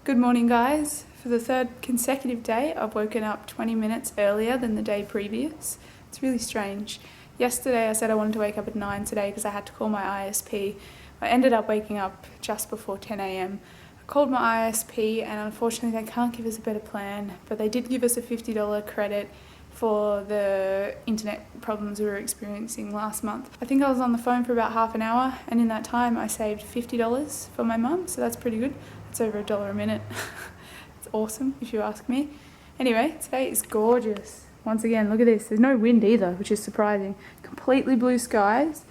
Good morning, guys. For the third consecutive day, I've woken up 20 minutes earlier than the day previous. It's really strange. Yesterday I said I wanted to wake up at 9 today because I had to call my ISP. I ended up waking up just before 10 a.m. I called my ISP and unfortunately they can't give us a better plan, but they did give us a $50 credit for the internet problems we were experiencing last month. I think I was on the phone for about half an hour, and in that time I saved $50 for my mum, so that's pretty good. It's over $1 a minute. It's awesome if you ask me. Anyway, today is gorgeous. Once again, look at this. There's no wind either, which is surprising. Completely blue skies,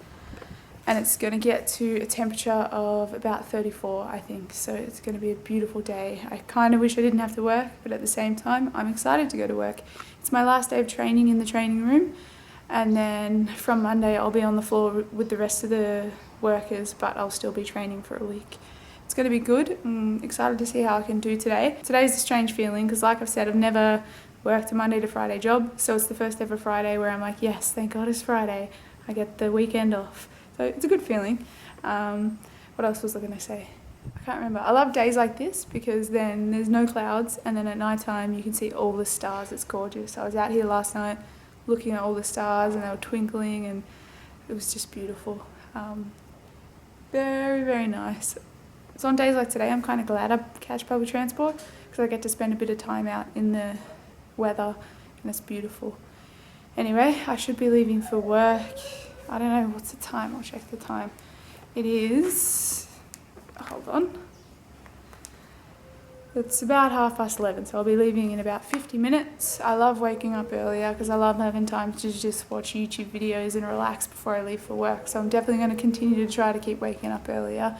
and it's going to get to a temperature of about 34, I think. So it's going to be a beautiful day. I kind of wish I didn't have to work, but at the same time, I'm excited to go to work. It's my last day of training in the training room, and then from Monday I'll be on the floor with the rest of the workers, but I'll still be training for a week. It's going to be good. I'm excited to see how I can do today. Today's a strange feeling because, like I've said, I've never worked a Monday to Friday job, so it's the first ever Friday where I'm like, yes, thank God it's Friday. I get the weekend off. So it's a good feeling. What else was I going to say? I can't remember. I love days like this because then there's no clouds, and then at night time you can see all the stars. It's gorgeous. I was out here last night looking at all the stars and they were twinkling, and it was just beautiful. Very, very nice. So on days like today, I'm kind of glad I catch public transport because I get to spend a bit of time out in the weather, and it's beautiful. Anyway, I should be leaving for work. I don't know, what's the time? I'll check the time. It is, hold on. It's about 11:30, so I'll be leaving in about 50 minutes. I love waking up earlier because I love having time to just watch YouTube videos and relax before I leave for work. So I'm definitely going to continue to try to keep waking up earlier.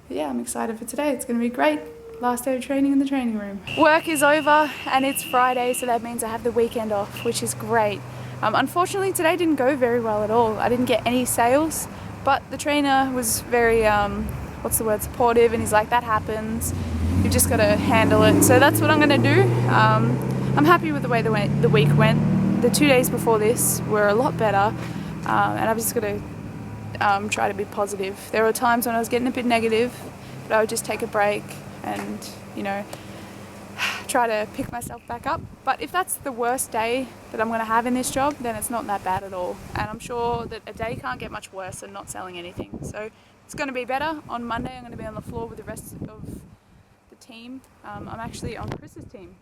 But yeah, I'm excited for today. It's going to be great. Last day of training in the training room. Work is over and it's Friday, so that means I have the weekend off, which is great. Unfortunately, today didn't go very well at all. I didn't get any sales, but the trainer was very, supportive, and he's like, that happens. You've just got to handle it. So that's what I'm going to do. I'm happy with the way the week went. The 2 days before this were a lot better, and I've just got to try to be positive. There were times when I was getting a bit negative, but I would just take a break and, try to pick myself back up. But if that's the worst day that I'm going to have in this job, then it's not that bad at all. And I'm sure that a day can't get much worse than not selling anything. So it's going to be better. On Monday, I'm going to be on the floor with the rest of the team. I'm actually on Chris's team.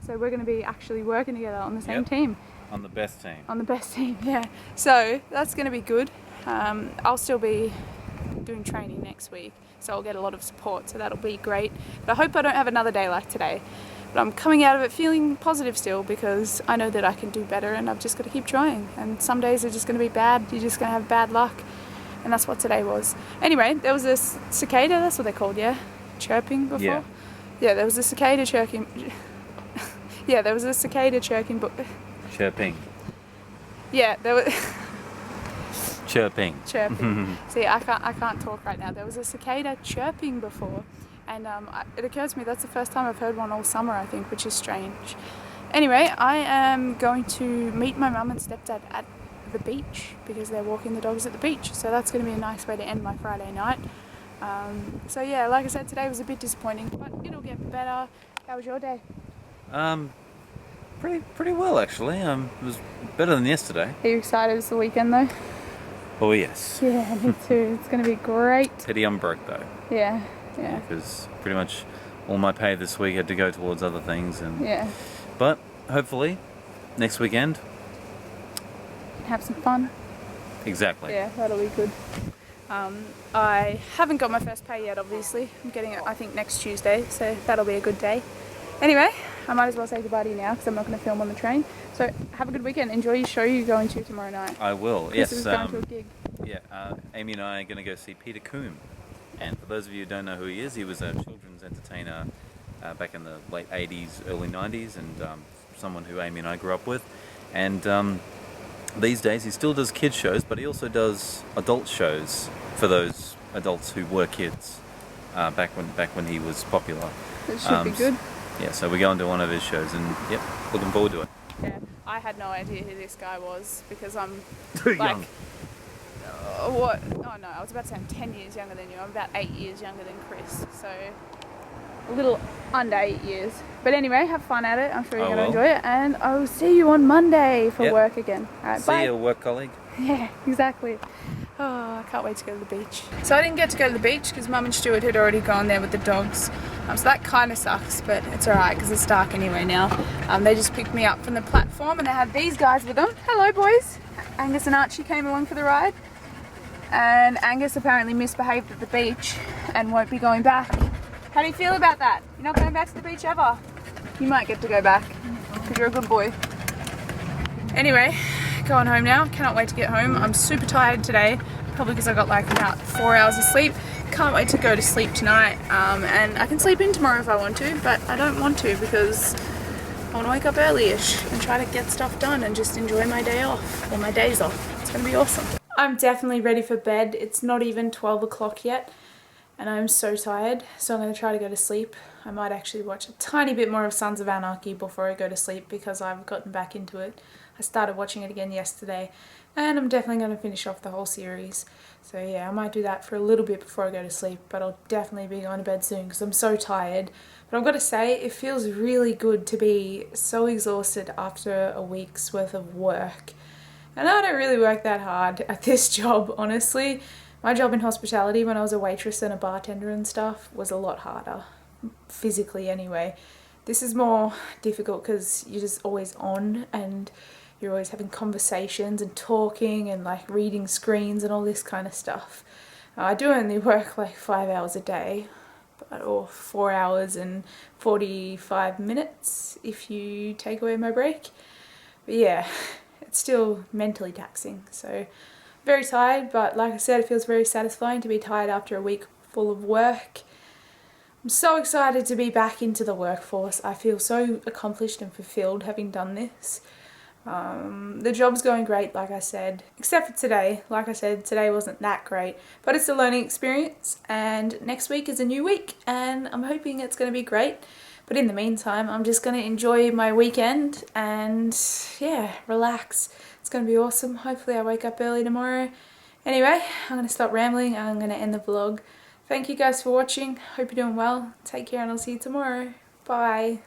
So we're going to be actually working together on the same team. On the best team. On the best team, yeah. So that's going to be good. I'll still be doing training next week, so I'll get a lot of support, so that'll be great. But I hope I don't have another day like today. But I'm coming out of it feeling positive still because I know that I can do better, and I've just got to keep trying. And some days are just going to be bad. You're just going to have bad luck, and that's what today was. Anyway, there was a cicada, that's what they're called, yeah? Chirping before? Yeah, there was a cicada chirping. Yeah, there was a cicada chirping. Chirping. Yeah, there was... Chirping. See, I can't talk right now. There was a cicada chirping before, and it occurs to me that's the first time I've heard one all summer, I think, which is strange. Anyway, I am going to meet my mum and stepdad at the beach because they're walking the dogs at the beach. So that's going to be a nice way to end my Friday night. So yeah, like I said, today was a bit disappointing, but it'll get better. How was your day? Pretty well actually. It was better than yesterday. Are you excited it's the weekend though? Oh yes. Yeah, me too. It's going to be great. Pity I'm broke though. Yeah. Because pretty much all my pay this week had to go towards other things, and yeah. But hopefully next weekend Have some fun. Exactly. Yeah, that'll be good. I haven't got my first pay yet, obviously. I'm getting it, I think, next Tuesday, so that'll be a good day. Anyway, I might as well say goodbye to you now because I'm not going to film on the train. So have a good weekend. Enjoy your show you're going to tomorrow night. I will. Chris yes. is going to a gig. Yeah. Amy and I are going to go see Peter Coombe. And for those of you who don't know who he is, he was a children's entertainer back in the late 80s, early 90s, and someone who Amy and I grew up with. And these days he still does kids shows, but he also does adult shows for those adults who were kids back when he was popular. It should be good. Yeah, so we're going to one of his shows, and yep, looking forward to it. Yeah, I had no idea who this guy was because I'm Too like, young. what? Oh no, I was about to say I'm 10 years younger than you. I'm about 8 years younger than Chris. So a little under 8 years. But anyway, have fun at it. I'm sure you're I going to will. enjoy it. And I will see you on Monday for Yep. work again. All right, See bye. you, work colleague. Yeah, exactly. Oh, I can't wait to go to the beach. So I didn't get to go to the beach because Mum and Stuart had already gone there with the dogs. So that kind of sucks, but it's alright because it's dark anyway now. They just picked me up from the platform and they had these guys with them. Hello, boys. Angus and Archie came along for the ride. And Angus apparently misbehaved at the beach and won't be going back. How do you feel about that? You're not going back to the beach ever? You might get to go back because you're a good boy. Anyway, going home now. Cannot wait to get home. I'm super tired today, probably because I got like about 4 hours of sleep. Can't wait to go to sleep tonight, and I can sleep in tomorrow if I want to, but I don't want to because I want to wake up early-ish and try to get stuff done and just enjoy my day off, or my days off. It's going to be awesome. I'm definitely ready for bed. It's not even 12 o'clock yet and I'm so tired, so I'm going to try to go to sleep. I might actually watch a tiny bit more of Sons of Anarchy before I go to sleep because I've gotten back into it. I started watching it again yesterday and I'm definitely going to finish off the whole series. So yeah, I might do that for a little bit before I go to sleep, but I'll definitely be going to bed soon because I'm so tired. But I've got to say, it feels really good to be so exhausted after a week's worth of work. And I don't really work that hard at this job, honestly. My job in hospitality when I was a waitress and a bartender and stuff was a lot harder, physically anyway. This is more difficult because you're just always on and you're always having conversations and talking and like reading screens and all this kind of stuff. I do only work like 5 hours a day, or 4 hours and 45 minutes if you take away my break. But yeah, it's still mentally taxing. So very tired, but like I said, it feels very satisfying to be tired after a week full of work. I'm so excited to be back into the workforce. I feel so accomplished and fulfilled having done this. The job's going great, like I said, except for today. Like I said, today wasn't that great, but it's a learning experience and next week is a new week and I'm hoping it's going to be great. But in the meantime, I'm just going to enjoy my weekend and yeah, relax. It's going to be awesome. Hopefully I wake up early tomorrow. Anyway, I'm going to stop rambling and I'm going to end the vlog. Thank you guys for watching. Hope you're doing well. Take care and I'll see you tomorrow. Bye.